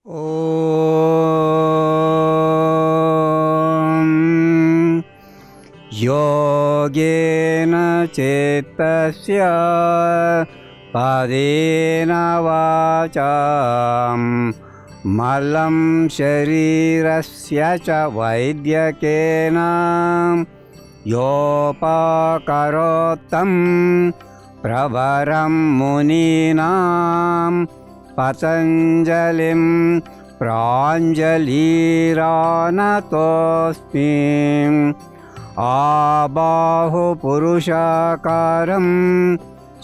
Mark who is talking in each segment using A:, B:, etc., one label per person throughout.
A: ॐ योगेन चेतस्य पादेन वाचां मलं शरीरस्य च वैद्यकेन योपकरोत्तं प्रवरं मुनीनां पतञ्जलिं प्राञ्जलिरानतोऽस्मि। आबाहुपुरुषाकारं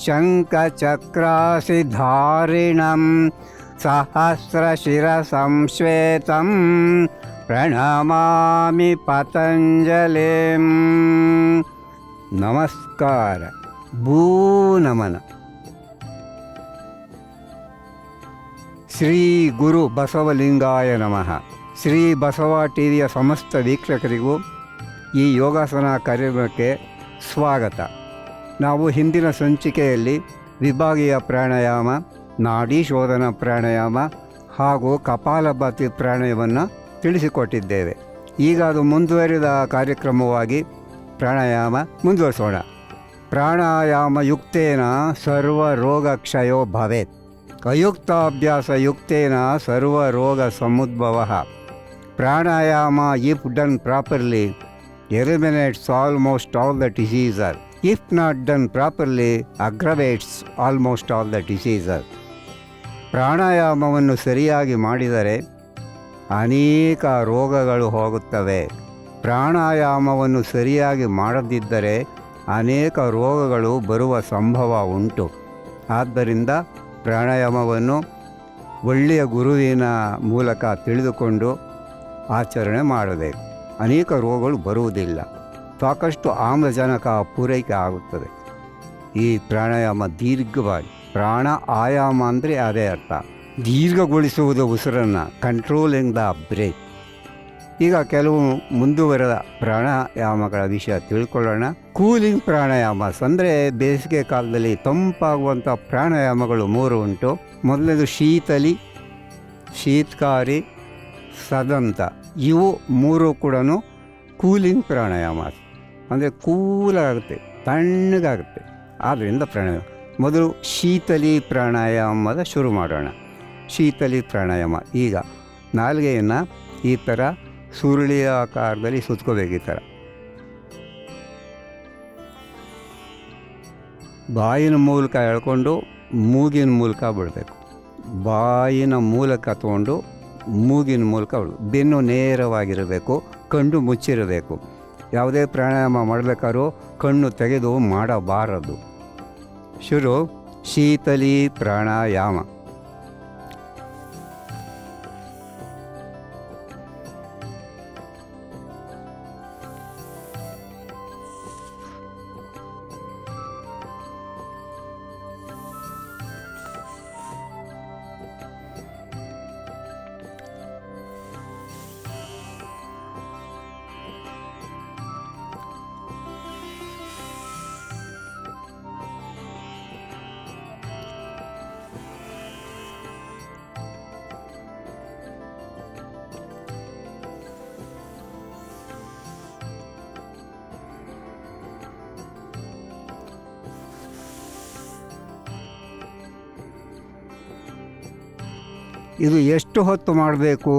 A: शङ्खचक्रासिधारिणं सहस्रशिरसं श्वेतं ಪ್ರಣಮಾಮಿ ಪತಂಜಲಿಂ. ನಮಸ್ಕಾರ. ಭೂನಮನ. ಶ್ರೀ ಗುರು ಬಸವಲಿಂಗಾಯ ನಮಃ. ಶ್ರೀ ಬಸವ ಟಿವಿಯ ಸಮಸ್ತ ವೀಕ್ಷಕರಿಗೂ ಈ ಯೋಗಾಸನ ಕಾರ್ಯಕ್ರಮಕ್ಕೆ ಸ್ವಾಗತ. ನಾವು ಹಿಂದಿನ ಸಂಚಿಕೆಯಲ್ಲಿ ವಿಭಾಗೀಯ ಪ್ರಾಣಾಯಾಮ, ನಾಡಿ ಶೋಧನ ಪ್ರಾಣಾಯಾಮ ಹಾಗೂ ಕಪಾಲಭಾತಿ ಪ್ರಾಣಾಯಾಮವನ್ನು ತಿಳಿಸಿಕೊಟ್ಟಿದ್ದೇವೆ. ಈಗ ಅದು ಮುಂದುವರಿದ ಕಾರ್ಯಕ್ರಮವಾಗಿ ಪ್ರಾಣಾಯಾಮ ಮುಂದುವರಿಸೋಣ. ಪ್ರಾಣಾಯಾಮ ಯುಕ್ತೇನ ಸರ್ವರೋಗಕ್ಷಯೋ ಭವೇತ್. ಅಯುಕ್ತಾಭ್ಯಾಸ ಯುಕ್ತೇನ ಸರ್ವರೋಗ ಸಮುದ್ಭವಃ. Pranayama if done properly eliminates almost all the diseases. If not done properly aggravates almost all the diseases. ಪ್ರಾಣಾಯಾಮವನ್ನು ಸರಿಯಾಗಿ ಮಾಡಿದರೆ ಅನೇಕ ರೋಗಗಳು ಹೋಗುತ್ತವೆ. ಪ್ರಾಣಾಯಾಮವನ್ನು ಸರಿಯಾಗಿ ಮಾಡದಿದ್ದರೆ ಅನೇಕ ರೋಗಗಳು ಬರುವ ಸಂಭವ ಉಂಟು. ಆದ್ದರಿಂದ ಪ್ರಾಣಾಯಾಮವನ್ನು ಒಳ್ಳೆಯ ಗುರುವಿನ ಮೂಲಕ ತಿಳಿದುಕೊಂಡು ಆಚರಣೆ ಮಾಡಬೇಕು. ಅನೇಕ ರೋಗಗಳು ಬರುವುದಿಲ್ಲ. ಸಾಕಷ್ಟು ಆಮ್ಲಜನಕ ಪೂರೈಕೆ ಆಗುತ್ತದೆ. ಈ ಪ್ರಾಣಾಯಾಮ ದೀರ್ಘವಾಗಿ, ಪ್ರಾಣ ಆಯಾಮ ಅಂದರೆ ಅದೇ ಅರ್ಥ, ದೀರ್ಘಗೊಳಿಸುವುದು ಉಸಿರನ್ನು, ಕಂಟ್ರೋಲಿಂಗ್ ದ ಬ್ರೇತ್. ಈಗ ಕೆಲವು ಮುಂದುವರೆದ ಪ್ರಾಣಾಯಾಮಗಳ ವಿಷಯ ತಿಳ್ಕೊಳ್ಳೋಣ. ಕೂಲಿಂಗ್ ಪ್ರಾಣಾಯಾಮ ಅಂದರೆ ಬೇಸಿಗೆ ಕಾಲದಲ್ಲಿ ತಂಪಾಗುವಂಥ ಪ್ರಾಣಾಯಾಮಗಳು 3 ಉಂಟು. ಮೊದಲನೇದು ಶೀತಲಿ, ಶೀತ್ಕಾರಿ, ಸದಂತ. ಇವು 3 ಕೂಡ ಕೂಲಿಂಗ್ ಪ್ರಾಣಾಯಾಮ. ಅಂದರೆ ಕೂಲಾಗುತ್ತೆ, ತಣ್ಣಗಾಗುತ್ತೆ. ಆದ್ದರಿಂದ ಪ್ರಾಣಾಯಾಮ ಮೊದಲು ಶೀತಲಿ ಪ್ರಾಣಾಯಾಮದ ಶುರು ಮಾಡೋಣ. ಶೀತಲಿ ಪ್ರಾಣಾಯಾಮ. ಈಗ ನಾಲಿಗೆಯನ್ನು ಈ ಥರ ಸುರುಳಿಯ ಆಕಾರದಲ್ಲಿ ಸುತ್ಕೋಬೇಕು. ಈ ಥರ ಬಾಯಿನ ಮೂಲಕ ಎಳ್ಕೊಂಡು ಮೂಗಿನ ಮೂಲಕ ಬಿಡಬೇಕು. ಬಾಯಿನ ಮೂಲಕ ತೊಗೊಂಡು ಮೂಗಿನ ಮೂಲಕ ಬಿಡಬೇಕು. ಬೆನ್ನು ನೇರವಾಗಿರಬೇಕು, ಕಣ್ಣು ಮುಚ್ಚಿರಬೇಕು. ಯಾವುದೇ ಪ್ರಾಣಾಯಾಮ ಮಾಡಬೇಕಾದ್ರೂ ಕಣ್ಣು ತೆಗೆದು ಮಾಡಬಾರದು. ಶುರು. ಶೀತಲಿ ಪ್ರಾಣಾಯಾಮ. ಇದು ಎಷ್ಟು ಹೊತ್ತು ಮಾಡಬೇಕು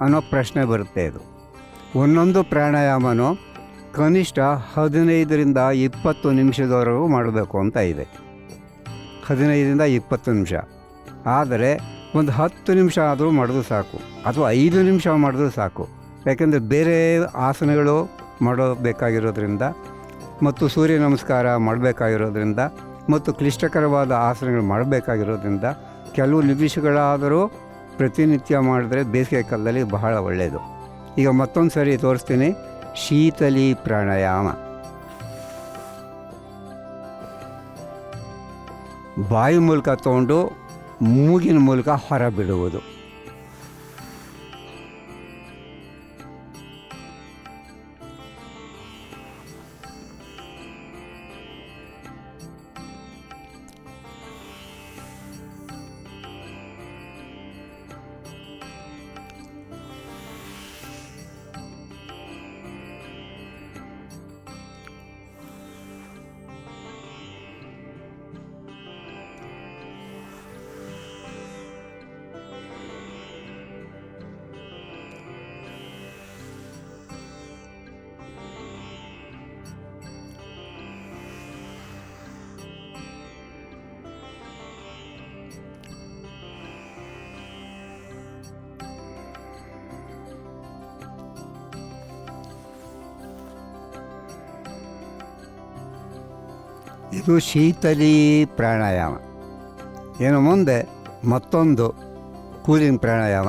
A: ಅನ್ನೋ ಪ್ರಶ್ನೆ ಬರುತ್ತೆ. ಇದು ಒಂದೊಂದು ಪ್ರಾಣಾಯಾಮನೂ ಕನಿಷ್ಠ 15ರಿಂದ 20 ನಿಮಿಷದವರೆಗೂ ಮಾಡಬೇಕು ಅಂತ ಇದೆ. 15ರಿಂದ 20 ನಿಮಿಷ. ಆದರೆ ಒಂದು 10 ನಿಮಿಷ ಆದರೂ ಮಾಡಿದ್ರು ಸಾಕು, ಅಥವಾ 5 ನಿಮಿಷ ಮಾಡಿದ್ರು ಸಾಕು. ಯಾಕೆಂದರೆ ಬೇರೆ ಆಸನಗಳು ಮಾಡಬೇಕಾಗಿರೋದ್ರಿಂದ, ಮತ್ತು ಸೂರ್ಯ ನಮಸ್ಕಾರ ಮಾಡಬೇಕಾಗಿರೋದ್ರಿಂದ, ಮತ್ತು ಕ್ಲಿಷ್ಟಕರವಾದ ಆಸನಗಳು ಮಾಡಬೇಕಾಗಿರೋದ್ರಿಂದ ಕೆಲವು ನಿಮಿಷಗಳಾದರೂ ಪ್ರತಿನಿತ್ಯ ಮಾಡಿದ್ರೆ ಬೇಸಿಗೆ ಕಾಲದಲ್ಲಿ ಬಹಳ ಒಳ್ಳೆಯದು. ಈಗ ಮತ್ತೊಂದು ಸರಿ ತೋರಿಸ್ತೀನಿ. ಶೀತಲಿ ಪ್ರಾಣಾಯಾಮ. ಬಾಯಿ ಮೂಲಕ ತೊಗೊಂಡು ಮೂಗಿನ ಮೂಲಕ ಹೊರ ಬಿಡುವುದು. ಇದು ಶೀತಲಿ ಪ್ರಾಣಾಯಾಮ. ಇನ್ನು ಮುಂದೆ ಮತ್ತೊಂದು ಕೂಲಿಂಗ್ ಪ್ರಾಣಾಯಾಮ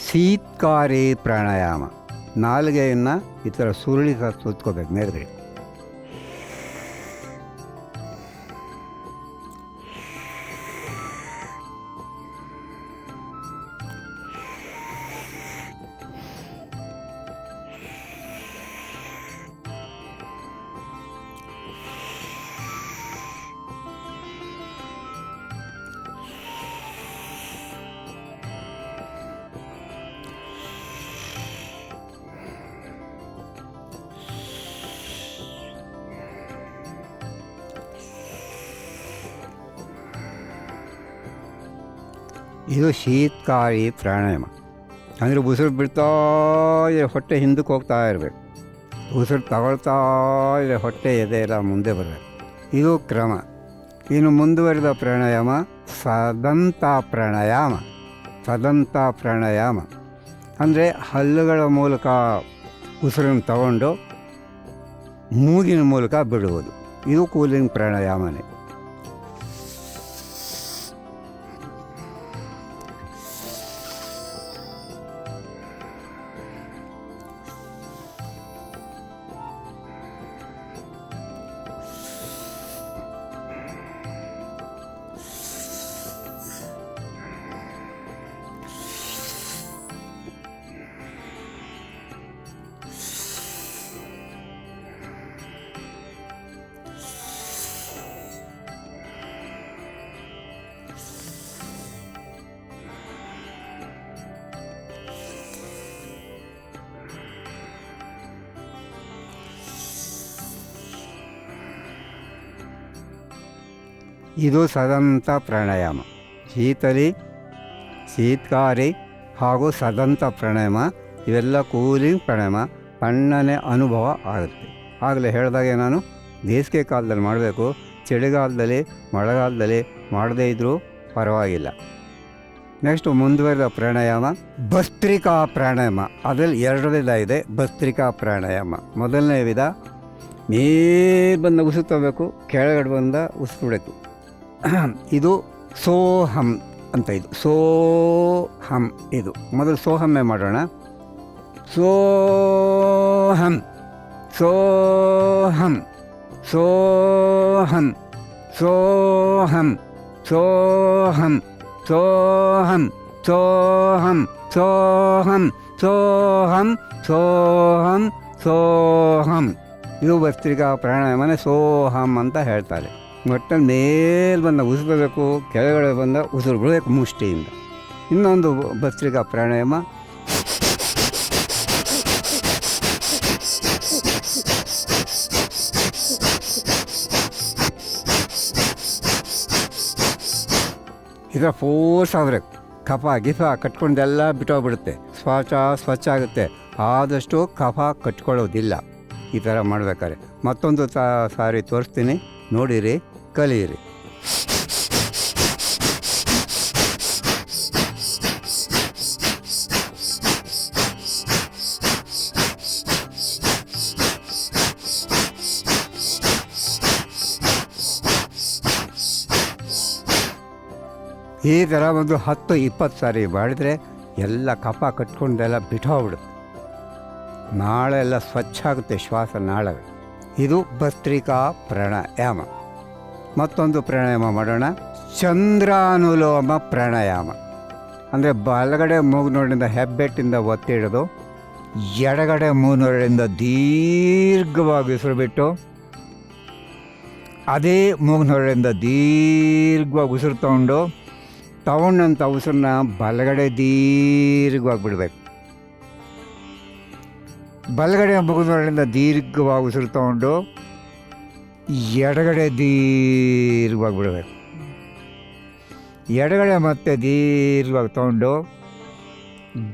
A: ಶೀತ್ಕಾರಿ ಪ್ರಾಣಾಯಾಮ. ನಾಲಿಗೆಯನ್ನು ಈ ಥರ ಸುರುಳಿ ಸುತ್ಕೋಬೇಕು ಮೇಲ್ಗಡೆ. ಇದು ಶೀತ್ಕಾರಿ ಪ್ರಾಣಾಯಾಮ. ಅಂದರೆ ಉಸಿರು ಬಿಡ್ತಾ ಇದೆ, ಹೊಟ್ಟೆ ಹಿಂದಕ್ಕೆ ಹೋಗ್ತಾ ಇರಬೇಕು. ಉಸಿರು ತಗೊಳ್ತಾ ಇದೆ, ಹೊಟ್ಟೆ ಎದೆ ಎಲ್ಲ ಮುಂದೆ ಬರಬೇಕು. ಇದು ಕ್ರಮ. ಇನ್ನು ಮುಂದುವರಿದ ಪ್ರಾಣಾಯಾಮ ಸದಂತ ಪ್ರಾಣಾಯಾಮ. ಸದಂತ ಪ್ರಾಣಾಯಾಮ ಅಂದರೆ ಹಲ್ಲುಗಳ ಮೂಲಕ ಉಸಿರನ್ನು ತಗೊಂಡು ಮೂಗಿನ ಮೂಲಕ ಬಿಡುವುದು. ಇದು ಕೂಲಿಂಗ್ ಪ್ರಾಣಾಯಾಮನೇ. ಇದು ಸದಂತ ಪ್ರಾಣಾಯಾಮ. ಶೀತಲಿ, ಶೀತ್ಕಾರಿ ಹಾಗೂ ಸದಂತ ಪ್ರಾಣಾಯಾಮ ಇವೆಲ್ಲ ಕೂಲಿಂಗ್ ಪ್ರಾಣಾಯಾಮ. ತಣ್ಣನೆ ಅನುಭವ ಆಗುತ್ತೆ. ಆಗಲೇ ಹೇಳಿದಾಗೆ ನಾನು ಬೇಸಿಗೆ ಕಾಲದಲ್ಲಿ ಮಾಡಬೇಕು, ಚಳಿಗಾಲದಲ್ಲಿ ಮಳೆಗಾಲದಲ್ಲಿ ಮಾಡದೇ ಇದ್ದರೂ ಪರವಾಗಿಲ್ಲ. ನೆಕ್ಸ್ಟು ಮುಂದುವರೆದ ಪ್ರಾಣಾಯಾಮ ಭಸ್ತ್ರಿಕಾ ಪ್ರಾಣಾಯಾಮ. ಅದರಲ್ಲಿ 2 ವಿಧ ಇದೆ. ಭಸ್ತ್ರಿಕಾ ಪ್ರಾಣಾಯಾಮ ಮೊದಲನೇ ವಿಧ, ಮೇಲೆ ಬಂದ ಉಸಿರು ತಗೋಬೇಕು, ಕೆಳಗಡೆ ಬಂದ ಉಸಿರು ಬಿಡಬೇಕು. ಇದು ಸೋಹಂ ಅಂತ. ಇದು ಸೋಹಂ. ಇದು ಮೊದಲು ಸೋಹಮ್ಮೆ ಮಾಡೋಣ. ಸೋಹಂ ಸೋಹಂ ಸೋಹಂ ಸೋಹಂ ಸೋಹಂ ಸೋಹಂ ಸೋಹಂ ಸೋಹಂ ಸೋಹಂ ಸೋಹಂ ಸೋಹಂ. ಇದು ಭಸ್ತ್ರಿಕಾ ಪ್ರಾಣಾಯಾಮನೇ ಸೋಹಂ ಅಂತ ಹೇಳ್ತಾರೆ. ಒಟ್ಟಲ್ಲಿ ಮೇಲೆ ಬಂದ ಉಸಿರು ಬರಬೇಕು, ಕೆಳಗಡೆ ಬಂದ ಉಸಿರು ಬಿಡಬೇಕು ಮುಷ್ಟಿಯಿಂದ. ಇನ್ನೊಂದು ಭಸ್ತ್ರಿಕಾ ಪ್ರಾಣಾಯಾಮ ಇದರ ಫೋರ್ಸ್ ಆದರೆ ಕಫ ಗಿಫ ಕಟ್ಕೊಂಡೆಲ್ಲ ಬಿಟ್ಟೋಗ್ಬಿಡುತ್ತೆ. ಸ್ವಚ್ಛ ಆಗುತ್ತೆ. ಆದಷ್ಟು ಕಫ ಕಟ್ಕೊಳ್ಳೋದಿಲ್ಲ ಈ ಥರ ಮಾಡಬೇಕಾದ್ರೆ. ಮತ್ತೊಂದು ಸಾರಿ ತೋರಿಸ್ತೀನಿ, ನೋಡಿರಿ, ಕಲಿಯಿರಿ. ಈ ಥರ ಒಂದು 10-20 ಸಾರಿ ಮಾಡಿದರೆ ಎಲ್ಲ ಕಫ ಕಟ್ಕೊಂಡೆಲ್ಲ ಬಿಟ್ಟೋಗ್ಬಿಡುತ್ತೆ. ನಾಳೆ ಎಲ್ಲ ಸ್ವಚ್ಛ ಆಗುತ್ತೆ ಶ್ವಾಸ ನಾಳೆ. ಇದು ಭಸ್ತ್ರಿಕಾ ಪ್ರಾಣಾಯಾಮ. ಮತ್ತೊಂದು ಪ್ರಾಣಾಯಾಮ ಮಾಡೋಣ, ಚಂದ್ರಾನುಲೋಮ ಪ್ರಾಣಾಯಾಮ. ಅಂದರೆ ಬಲಗಡೆ ಮೂಗ್ನೋಡಿಂದ ಹೆಬ್ಬೆಟ್ಟಿಂದ ಒತ್ತಿ ಹಿಡಿದು ಎಡಗಡೆ ಮೂಗ್ನೋಡಿಂದ ದೀರ್ಘವಾಗಿ ಉಸಿರು ಬಿಟ್ಟು ಅದೇ ಮೂಗ್ನೋಡಿಂದ ದೀರ್ಘವಾಗಿ ಉಸಿರು ತಗೊಂಡಂಥ ಉಸಿರನ್ನ ಬಲಗಡೆ ದೀರ್ಘವಾಗಿ ಬಿಡಬೇಕು. ಬಲಗಡೆ ಮೂಗ್ನೋಡಿಂದ ದೀರ್ಘವಾಗಿ ಉಸಿರು ತಗೊಂಡು ಎಡಗಡೆ ದೀರ್ಘವಾಗಿ ಬಿಡಬೇಕು. ಎಡಗಡೆ ಮತ್ತೆ ದೀರ್ಘವಾಗಿ ತಗೊಂಡು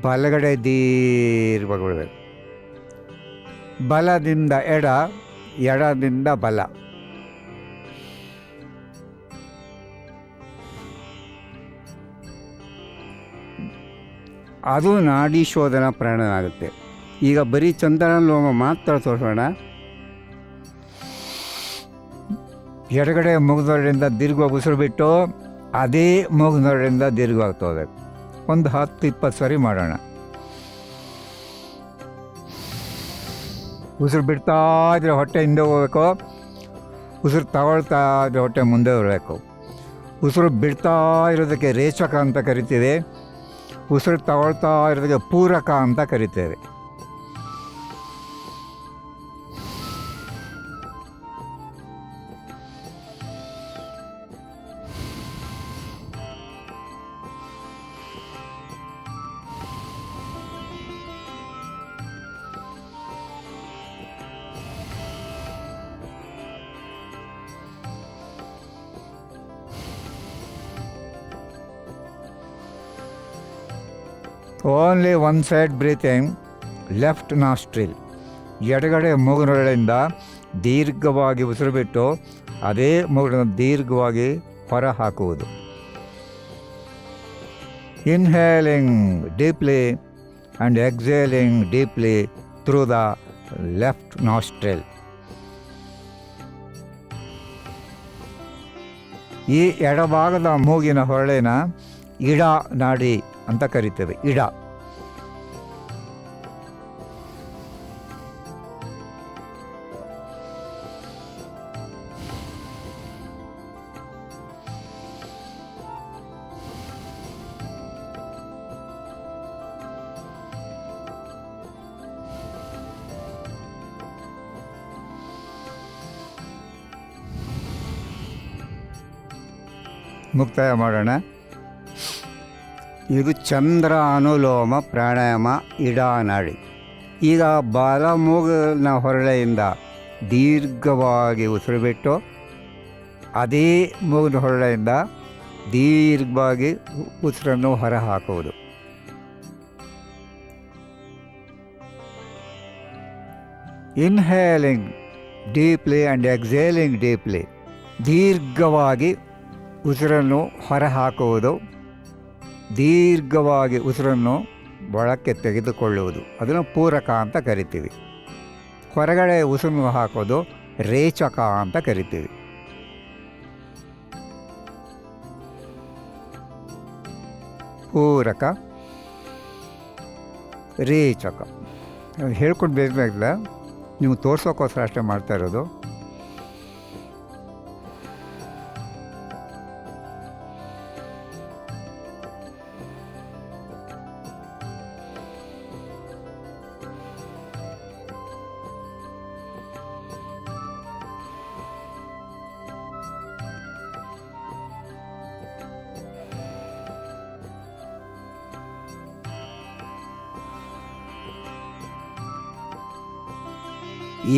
A: ಬಲಗಡೆ ದೀರ್ಘವಾಗಿ ಬಿಡಬೇಕು. ಬಲದಿಂದ ಎಡ, ಎಡದಿಂದ ಬಲ. ಅದು ನಾಡಿ ಶೋಧನ ಪ್ರಾಣಾಯಾಮ ಆಗುತ್ತೆ. ಈಗ ಬರೀ ಚಂದ್ರಾನುಲೋಮ ಮಾತ್ರ ತೋರಿಸೋಣ. ಎಡಗಡೆ ಮೂಗುನೊರಳಿಂದ ದೀರ್ಘವಾಗಿ ಉಸಿರು ಬಿಟ್ಟು ಅದೇ ಮೂಗುನೊರಳಿಂದ ದೀರ್ಘವಾಗಿ ತಗೋಬೇಕು. ಒಂದು 10-20 ಸರಿ ಮಾಡೋಣ. ಉಸಿರು ಬಿಡ್ತಾ ಇದ್ರೆ ಹೊಟ್ಟೆ ಹಿಂದೆ ಹೋಗ್ಬೇಕು, ಉಸಿರು ತಗೊಳ್ತಾ ಇದ್ರೆ ಹೊಟ್ಟೆ ಮುಂದೆ ಬರಬೇಕು. ಉಸಿರು ಬಿಡ್ತಾ ಇರೋದಕ್ಕೆ ರೇಚಕ ಅಂತ ಕರಿತೀವಿ, ಉಸಿರು ತಗೊಳ್ತಾ ಇರೋದಕ್ಕೆ ಪೂರಕ ಅಂತ ಕರಿತೇವೆ. Only one side breathing, left nostril. ಎಡಗಡೆ ಮೂಗುನೊರಳಿಂದ ದೀರ್ಘವಾಗಿ ಉಸಿರು ಬಿಟ್ಟು ಅದೇ ಮೂಗಿನ ದೀರ್ಘವಾಗಿ ಹೊರ ಹಾಕುವುದು. Inhaling deeply and exhaling deeply through the left nostril. ಈ ಎಡಭಾಗದ ಮೂಗಿನ ಹೊರಳಿನ ಇಡ ನಾಡಿ ಅಂತ ಕರಿತೇವೆ. ಇಡ. ಮುಕ್ತಾಯ ಮಾಡೋಣ. ಇದು ಚಂದ್ರ ಅನುಲೋಮ ಪ್ರಾಣಾಯಾಮ, ಇಡಾನಾಡಿ. ಈಗ ಬಲ ಮೂಗಿನ ಹೊರಳೆಯಿಂದ ದೀರ್ಘವಾಗಿ ಉಸಿರು ಬಿಟ್ಟು ಅದೇ ಮೂಗಿನ ಹೊರಳೆಯಿಂದ ದೀರ್ಘವಾಗಿ ಉಸಿರನ್ನು ಹೊರ ಹಾಕುವುದು. Inhaling deeply and exhaling deeply. ದೀರ್ಘವಾಗಿ ಉಸಿರನ್ನು ಹೊರ ಹಾಕುವುದು, ದೀರ್ಘವಾಗಿ ಉಸಿರನ್ನು ಒಳಕ್ಕೆ ತೆಗೆದುಕೊಳ್ಳುವುದು. ಅದನ್ನು ಪೂರಕ ಅಂತ ಕರಿತೀವಿ. ಹೊರಗಡೆ ಉಸಿರನ್ನು ಹಾಕೋದು ರೇಚಕ ಅಂತ ಕರಿತೀವಿ. ಪೂರಕ, ರೇಚಕ. ಹೇಳ್ಕೊಂಡು ಬೇಕಾಗಿಲ್ಲ, ನೀವು ತೋರ್ಸೋಕ್ಕೋಸ್ಕರ ಅಷ್ಟೇ ಮಾಡ್ತಾ ಇರೋದು.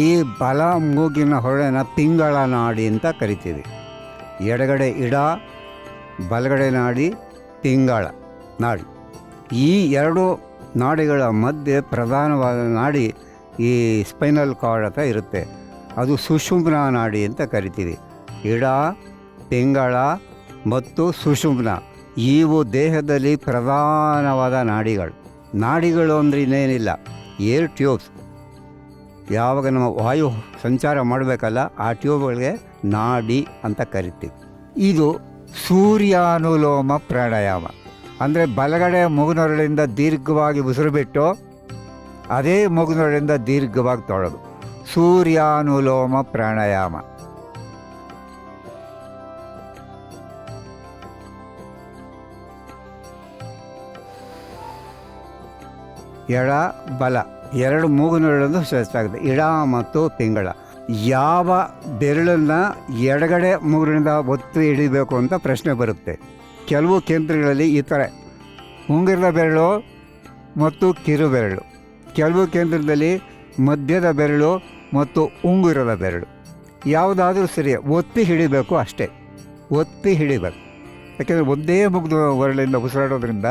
A: ಈ ಬಲ ಮೂಗಿನ ಹೊರಳಿನ ಪಿಂಗಳ ನಾಡಿ ಅಂತ ಕರಿತೀವಿ. ಎಡಗಡೆ ಇಡ, ಬಲಗಡೆ ನಾಡಿ ಪಿಂಗಳ ನಾಡಿ. ಈ ಎರಡು ನಾಡಿಗಳ ಮಧ್ಯೆ ಪ್ರಧಾನವಾದ ನಾಡಿ ಈ ಸ್ಪೈನಲ್ ಕಾರ್ಡ್ ಅಂತ ಇರುತ್ತೆ. ಅದು ಸುಷುಮ್ನ ನಾಡಿ ಅಂತ ಕರಿತೀವಿ. ಇಡ, ಪಿಂಗಳ ಮತ್ತು ಸುಷುಮ್ನ ಇವು ದೇಹದಲ್ಲಿ ಪ್ರಧಾನವಾದ ನಾಡಿಗಳು. ನಾಡಿಗಳು ಅಂದರೆ ಇನ್ನೇನಿಲ್ಲ, ಏರ್ ಟ್ಯೂಬ್ಸ್. ಯಾವಾಗ ನಮ್ಮ ವಾಯು ಸಂಚಾರ ಮಾಡಬೇಕಲ್ಲ, ಆ ಟ್ಯೂಬ್ಗಳಿಗೆ ನಾಡಿ ಅಂತ ಕರಿತೀವಿ. ಇದು ಸೂರ್ಯಾನುಲೋಮ ಪ್ರಾಣಾಯಾಮ. ಅಂದರೆ ಬಲಗಡೆ ಮೂಗಿನೊರಳಿಂದ ದೀರ್ಘವಾಗಿ ಉಸಿರು ಬಿಟ್ಟು ಅದೇ ಮೂಗಿನೊರಳಿಂದ ದೀರ್ಘವಾಗಿ ತೊಳೆದು ಸೂರ್ಯಾನುಲೋಮ ಪ್ರಾಣಾಯಾಮ. ಎಡ ಬಲ ಎರಡು ಮೂಗಿನೊರಳನ್ನು ಶ್ರೇಷ್ಠ ಇಡ ಮತ್ತು ಪಿಂಗಳ. ಯಾವ ಬೆರಳನ್ನು ಎಡಗಡೆ ಮೂಗಿನಿಂದ ಒತ್ತಿ ಹಿಡಿಬೇಕು ಅಂತ ಪ್ರಶ್ನೆ ಬರುತ್ತೆ. ಕೆಲವು ಕೇಂದ್ರಗಳಲ್ಲಿ ಈ ಥರ ಉಂಗುರದ ಬೆರಳು ಮತ್ತು ಕಿರು ಬೆರಳು, ಕೆಲವು ಕೇಂದ್ರದಲ್ಲಿ ಮಧ್ಯದ ಬೆರಳು ಮತ್ತು ಉಂಗುರದ ಬೆರಳು. ಯಾವುದಾದ್ರೂ ಸರಿ, ಒತ್ತಿ ಹಿಡಿಬೇಕು ಅಷ್ಟೇ, ಒತ್ತಿ ಹಿಡಿಬೇಕು. ಯಾಕೆಂದರೆ ಒಂದೇ ಮುಗ್ದು ಹೊರಳಿಂದ ಉಸಿರಾಡೋದ್ರಿಂದ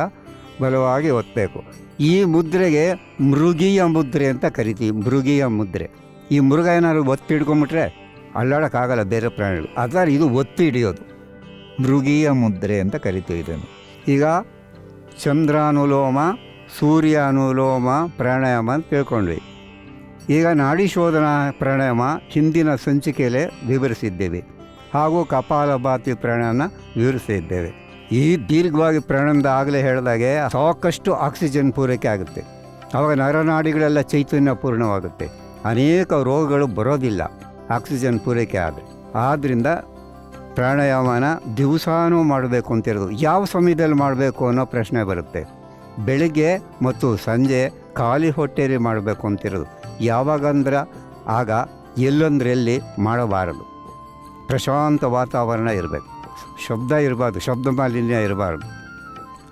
A: ಬಲವಾಗಿ ಒತ್ತಬೇಕು. ಈ ಮುದ್ರೆಗೆ ಮೃಗೀಯ ಮುದ್ರೆ ಅಂತ ಕರಿತೀವಿ. ಮೃಗೀಯ ಮುದ್ರೆ. ಈ ಮೃಗ ಏನಾದ್ರು ಒತ್ತಿ ಹಿಡ್ಕೊಂಬಿಟ್ರೆ ಅಲ್ಲಾಡೋಕ್ಕಾಗಲ್ಲ ಬೇರೆ ಪ್ರಾಣಿಗಳು. ಆದರೆ ಇದು ಒತ್ತಿ ಹಿಡಿಯೋದು ಮೃಗೀಯ ಮುದ್ರೆ ಅಂತ ಕರಿತೀವಿ ಇದನ್ನು. ಈಗ ಚಂದ್ರಾನುಲೋಮ, ಸೂರ್ಯಾನುಲೋಮ ಪ್ರಾಣಾಯಾಮ ಅಂತ ತಿಳ್ಕೊಂಡ್ವಿ. ಈಗ ನಾಡಿ ಶೋಧನಾ ಪ್ರಾಣಾಯಾಮ ಹಿಂದಿನ ಸಂಚಿಕೆಯಲ್ಲೇ ವಿವರಿಸಿದ್ದೇವೆ. ಹಾಗೂ ಕಪಾಲಭಾತಿ ಪ್ರಾಣಾಯಾಮ ವಿವರಿಸಿದ್ದೇವೆ. ಈ ದೀರ್ಘವಾಗಿ ಪ್ರಾಣಾಯಾಮದ ಆಗಲೇ ಹೇಳಿದಾಗೆ ಸಾಕಷ್ಟು ಆಕ್ಸಿಜನ್ ಪೂರೈಕೆ ಆಗುತ್ತೆ. ಆವಾಗ ನರನಾಡಿಗಳೆಲ್ಲ ಚೈತನ್ಯ ಪೂರ್ಣವಾಗುತ್ತೆ. ಅನೇಕ ರೋಗಗಳು ಬರೋದಿಲ್ಲ ಆಕ್ಸಿಜನ್ ಪೂರೈಕೆ ಆದರೆ. ಆದ್ದರಿಂದ ಪ್ರಾಣಾಯಾಮನ ದಿವಸಾನೂ ಮಾಡಬೇಕು ಅಂತಿರೋದು. ಯಾವ ಸಮಯದಲ್ಲಿ ಮಾಡಬೇಕು ಅನ್ನೋ ಪ್ರಶ್ನೆ ಬರುತ್ತೆ. ಬೆಳಿಗ್ಗೆ ಮತ್ತು ಸಂಜೆ ಖಾಲಿ ಹೊಟ್ಟೆಯಲ್ಲಿ ಮಾಡಬೇಕು ಅಂತಿರೋದು. ಯಾವಾಗಂದ್ರೆ ಆಗ ಎಲ್ಲಂದ್ರೆ ಎಲ್ಲಿ ಮಾಡಬಾರದು. ಪ್ರಶಾಂತ ವಾತಾವರಣ ಇರಬೇಕು, ಶಬ್ದ ಇರಬಾರ್ದು, ಶಬ್ದ ಮಾಲಿನ್ಯ ಇರಬಾರ್ದು.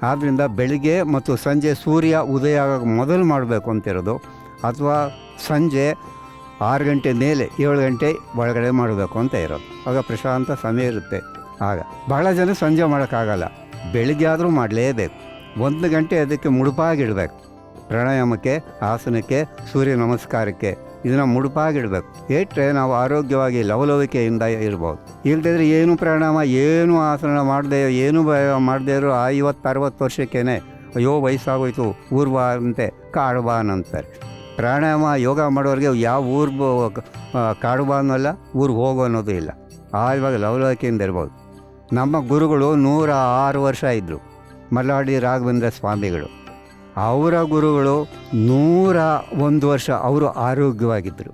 A: ಆದ್ದರಿಂದ ಬೆಳಿಗ್ಗೆ ಮತ್ತು ಸಂಜೆ ಸೂರ್ಯ ಉದಯ ಆಗೋಕ್ಕೆ ಮೊದಲು ಮಾಡಬೇಕು ಅಂತಿರೋದು, ಅಥವಾ ಸಂಜೆ 6 ಗಂಟೆ ಮೇಲೆ 7 ಗಂಟೆ ಒಳಗಡೆ ಮಾಡಬೇಕು ಅಂತ ಇರೋದು. ಆಗ ಪ್ರಶಾಂತ ಸಮಯ ಇರುತ್ತೆ. ಆಗ ಭಾಳ ಜನ ಸಂಜೆ ಮಾಡೋಕ್ಕಾಗಲ್ಲ, ಬೆಳಿಗ್ಗೆ ಆದರೂ ಮಾಡಲೇಬೇಕು. 1 ಗಂಟೆ ಅದಕ್ಕೆ ಮುಡುಪಾಗಿಡಬೇಕು. ಪ್ರಾಣಾಯಾಮಕ್ಕೆ, ಆಸನಕ್ಕೆ, ಸೂರ್ಯ ನಮಸ್ಕಾರಕ್ಕೆ ಇದನ್ನು ಮುಡುಪಾಗಿಡಬೇಕು. ಇಟ್ಟರೆ ನಾವು ಆರೋಗ್ಯವಾಗಿ ಲವಲವಿಕೆಯಿಂದ ಇರ್ಬೋದು. ಇಲ್ಲದಿದ್ದರೆ ಏನು ಪ್ರಾಣಾಯಾಮ, ಏನು ಆಸನ ಮಾಡದೆ, ಏನು ಮಾಡದೇ ಇರೋ 50-60 ವರ್ಷಕ್ಕೇ ಅಯ್ಯೋ ವಯಸ್ಸಾಗೋಯ್ತು ಊರು ಬಾ ಅಂತೆ, ಕಾಡು ಬಾ ಅಂತಾರೆ. ಪ್ರಾಣಾಯಾಮ ಯೋಗ ಮಾಡೋರಿಗೆ ಯಾವ ಊರು ಕಾಡು ಬಾ ಅನ್ನೋಲ್ಲ, ಊರಿಗೆ ಹೋಗೋ ಅನ್ನೋದು ಇಲ್ಲ. ಇವಾಗ ಲವಲವಿಕೆಯಿಂದ ಇರ್ಬೋದು. ನಮ್ಮ ಗುರುಗಳು 106 ವರ್ಷ ಇದ್ದರು, ಮಲ್ಲಾಡಿ ರಾಘವೇಂದ್ರ ಸ್ವಾಮಿಗಳು. ಅವರ ಗುರುಗಳು 101 ವರ್ಷ ಅವರು ಆರೋಗ್ಯವಾಗಿದ್ದರು.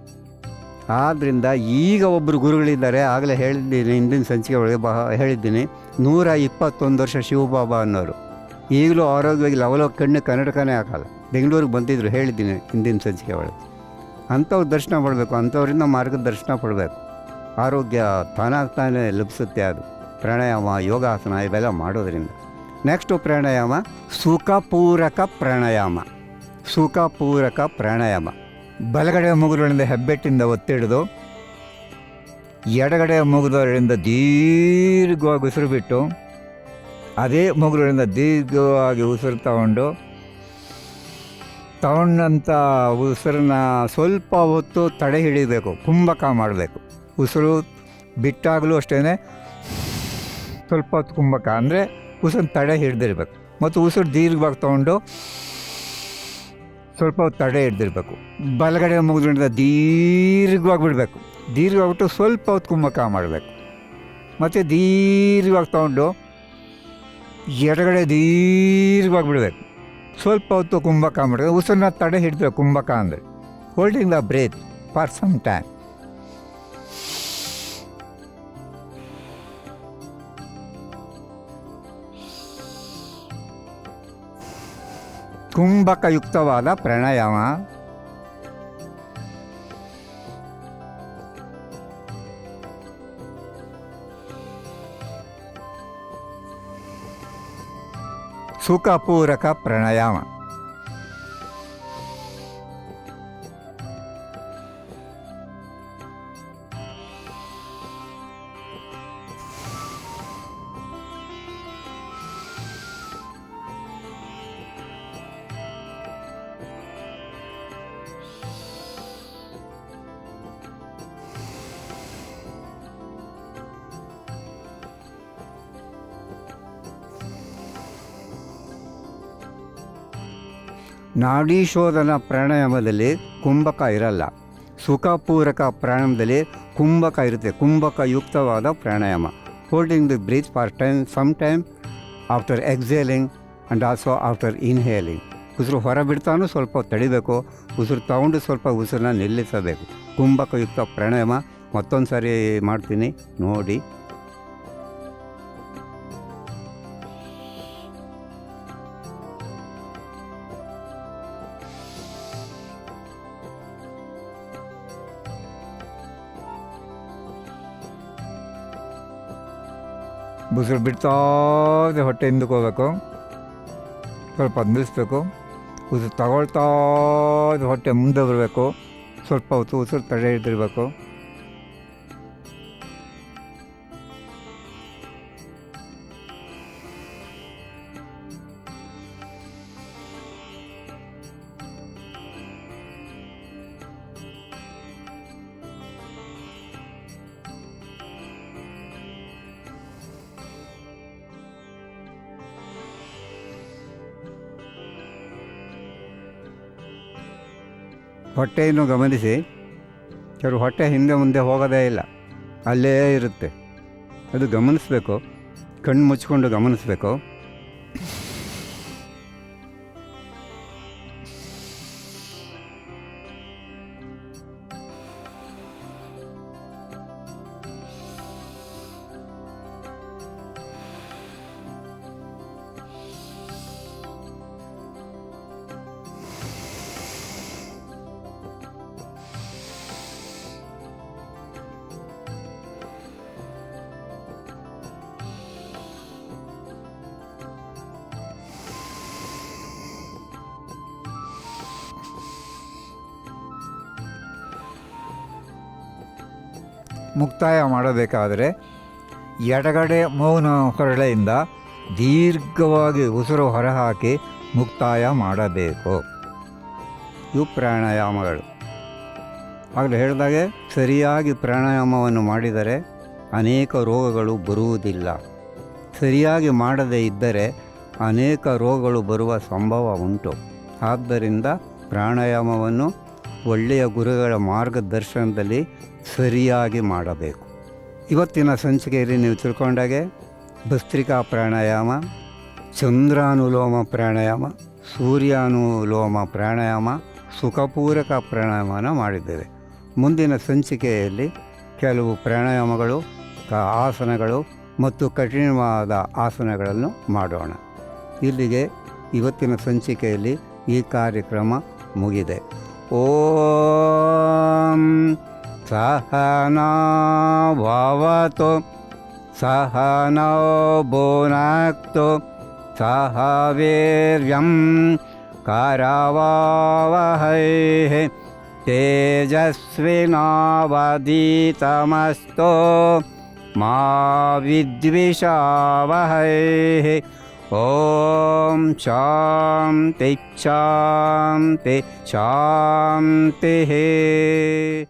A: ಆದ್ದರಿಂದ ಈಗ ಒಬ್ಬರು ಗುರುಗಳಿದ್ದಾರೆ, ಆಗಲೇ ಹೇಳಿದ್ದೀನಿ, ಹಿಂದಿನ ಸಂಚಿಕೆ ಒಳಗೆ ಹೇಳಿದ್ದೀನಿ, 121 ವರ್ಷ ಶಿವಬಾಬಾ ಅನ್ನೋರು ಈಗಲೂ ಆರೋಗ್ಯವಾಗಿ ಕಣ್ಣು ಕನ್ನಡಕನೇ ಹಾಕಲ್ಲ. ಬೆಂಗಳೂರಿಗೆ ಬಂದಿದ್ದರು, ಹೇಳಿದ್ದೀನಿ ಹಿಂದಿನ ಸಂಚಿಕೆ ಒಳಗೆ. ಅಂಥವ್ರು ದರ್ಶನ ಮಾಡಬೇಕು, ಅಂಥವರಿಂದ ಮಾರ್ಗದರ್ಶನ ಪಡಬೇಕು. ಆರೋಗ್ಯ ತಾನಾಗ್ತಾನೆ ಲಭಿಸುತ್ತೆ. ಅದು ಪ್ರಾಣಾಯಾಮ, ಯೋಗಾಸನ ಇವೆಲ್ಲ ಮಾಡೋದ್ರಿಂದ. ನೆಕ್ಸ್ಟು ಪ್ರಾಣಾಯಾಮ ಸುಖಪೂರಕ ಪ್ರಾಣಾಯಾಮ. ಸುಖಪೂರಕ ಪ್ರಾಣಾಯಾಮ ಬಲಗಡೆ ಮೂಗುಗಳಿಂದ ಹೆಬ್ಬೆಟ್ಟಿಂದ ಒತ್ತಿಡಿದು ಎಡಗಡೆ ಮೂಗುಗಳಿಂದ ದೀರ್ಘವಾಗಿ ಉಸಿರು ಬಿಟ್ಟು ಅದೇ ಮೂಗುಗಳಿಂದ ದೀರ್ಘವಾಗಿ ಉಸಿರು ತಗೊಂಡಂಥ ಉಸಿರನ್ನ ಸ್ವಲ್ಪ ಹೊತ್ತು ತಡೆ ಹಿಡಿಬೇಕು, ಕುಂಭಕ ಮಾಡಬೇಕು. ಉಸಿರು ಬಿಟ್ಟಾಗಲೂ ಅಷ್ಟೇ ಸ್ವಲ್ಪ ಹೊತ್ತು ಕುಂಭಕ ಅಂದರೆ ಉಸಿರು ತಡೆ ಹಿಡ್ದಿರ್ಬೇಕು. ಮತ್ತು ಉಸಿರು ದೀರ್ಘವಾಗಿ ತೊಗೊಂಡು ಸ್ವಲ್ಪ ಹೊತ್ತು ತಡೆ ಹಿಡ್ದಿರ್ಬೇಕು. ಬಲಗಡೆ ಮೂಗುಗಳಿಂದ ದೀರ್ಘವಾಗಿ ಬಿಡಬೇಕು. ದೀರ್ಘವಾಗಿಬಿಟ್ಟು ಸ್ವಲ್ಪ ಹೊತ್ತು ಕುಂಭಕ ಮಾಡಬೇಕು. ಮತ್ತು ದೀರ್ಘವಾಗಿ ತೊಗೊಂಡು ಎಡಗಡೆ ದೀರ್ಘವಾಗಿ ಬಿಡಬೇಕು. ಸ್ವಲ್ಪ ಹೊತ್ತು ಕುಂಭಕ ಮಾಡಬೇಕು. ಉಸಿರನ್ನ ತಡೆ ಹಿಡಿದ್ಬೇಕು ಕುಂಭಕ ಅಂದರೆ. Holding the breath for some time. ಕುಂಭಕಯುಕ್ತವಾದ ಪ್ರಾಣಾಯಾಮ. ಸುಖಪೂರಕ ಪ್ರಾಣಾಯಾಮ. ನಾಡಿ ಶೋಧನ ಪ್ರಾಣಾಯಾಮದಲ್ಲಿ ಕುಂಭಕ ಇರಲ್ಲ. ಸುಖಪೂರಕ ಪ್ರಾಣಾಯಾಮದಲ್ಲಿ ಕುಂಭಕ ಇರುತ್ತೆ. ಕುಂಭಕಯುಕ್ತವಾದ ಪ್ರಾಣಾಯಾಮ. Holding the breath for some time after exhaling and also after inhaling. ಉಸಿರು ಹೊರ ಬಿಡ್ತಾನೂ ಸ್ವಲ್ಪ ತಡಿಬೇಕು. ಉಸಿರು ತಗೊಂಡು ಸ್ವಲ್ಪ ಉಸಿರನ್ನ ನಿಲ್ಲಿಸಬೇಕು. ಕುಂಭಕಯುಕ್ತ ಪ್ರಾಣಾಯಾಮ ಮತ್ತೊಂದು ಸಾರಿ ಮಾಡ್ತೀನಿ ನೋಡಿ. ಉಸಿರು ಬಿಡ್ತಾ ಹೊಟ್ಟೆ ಹಿಂದಕ್ಕೆ ಹೋಗ್ಬೇಕು. ಸ್ವಲ್ಪ ನಿಲ್ಲಿಸ್ಬೇಕು. ಉಸಿರು ತಗೊಳ್ತಾ ಹೊಟ್ಟೆ ಮುಂದೆ ಬರಬೇಕು. ಸ್ವಲ್ಪ ಹೊತ್ತು ಉಸಿರು ತಡೆ ಹಿಡಿದಿರ್ಬೇಕು. ಹೊಟ್ಟೆಯನ್ನು ಗಮನಿಸಿ. ಕೆಲವು ಹೊಟ್ಟೆ ಹಿಂದೆ ಮುಂದೆ ಹೋಗೋದೇ ಇಲ್ಲ, ಅಲ್ಲೇ ಇರುತ್ತೆ. ಅದು ಗಮನಿಸಬೇಕು, ಕಣ್ಣು ಮುಚ್ಕೊಂಡು ಗಮನಿಸಬೇಕು.
B: ಮುಕ್ತಾಯ ಮಾಡಬೇಕಾದರೆ ಎಡಗಡೆ ಮೌನ ಕೊರಳೆಯಿಂದ ದೀರ್ಘವಾಗಿ ಉಸಿರು ಹೊರಹಾಕಿ ಮುಕ್ತಾಯ ಮಾಡಬೇಕು. ಇವು ಪ್ರಾಣಾಯಾಮಗಳು. ಆಗಲೇ ಹೇಳಿದಾಗೆ ಸರಿಯಾಗಿ ಪ್ರಾಣಾಯಾಮವನ್ನು ಮಾಡಿದರೆ ಅನೇಕ ರೋಗಗಳು ಬರುವುದಿಲ್ಲ. ಸರಿಯಾಗಿ ಮಾಡದೇ ಇದ್ದರೆ ಅನೇಕ ರೋಗಗಳು ಬರುವ ಸಂಭವ ಉಂಟು. ಆದ್ದರಿಂದ ಪ್ರಾಣಾಯಾಮವನ್ನು ಒಳ್ಳೆಯ ಗುರುಗಳ ಮಾರ್ಗದರ್ಶನದಲ್ಲಿ ಸರಿಯಾಗಿ ಮಾಡಬೇಕು. ಇವತ್ತಿನ ಸಂಚಿಕೆಯಲ್ಲಿ ನೀವು ತಿಳ್ಕೊಂಡಾಗೆ ಭಸ್ತ್ರಿಕಾ ಪ್ರಾಣಾಯಾಮ, ಚಂದ್ರಾನುಲೋಮ ಪ್ರಾಣಾಯಾಮ, ಸೂರ್ಯಾನುಲೋಮ ಪ್ರಾಣಾಯಾಮ, ಸುಖಪೂರಕ ಪ್ರಾಣಾಯಾಮನ ಮಾಡಿದ್ದೇವೆ. ಮುಂದಿನ ಸಂಚಿಕೆಯಲ್ಲಿ ಕೆಲವು ಪ್ರಾಣಾಯಾಮಗಳು, ಆಸನಗಳು ಮತ್ತು ಕಠಿಣವಾದ ಆಸನಗಳನ್ನು ಮಾಡೋಣ. ಇಲ್ಲಿಗೆ ಇವತ್ತಿನ ಸಂಚಿಕೆಯಲ್ಲಿ ಈ ಕಾರ್ಯಕ್ರಮ ಮುಗಿದೆ. ಓಂ ಸಹನಾ ಭವತು ಸಹನೌ ಭುನಕ್ತು ಸಹ ವೀರ್ಯಂ ಕರವಾವಹೈ ತೇಜಸ್ವಿನಾವಧೀತಮಸ್ತೋ ಮಾ ವಿದ್ವಿಷಾವಹೈ. ಓಂ ಶಾಂತಿ ಶಾಂತಿ ಶಾಂತಿ.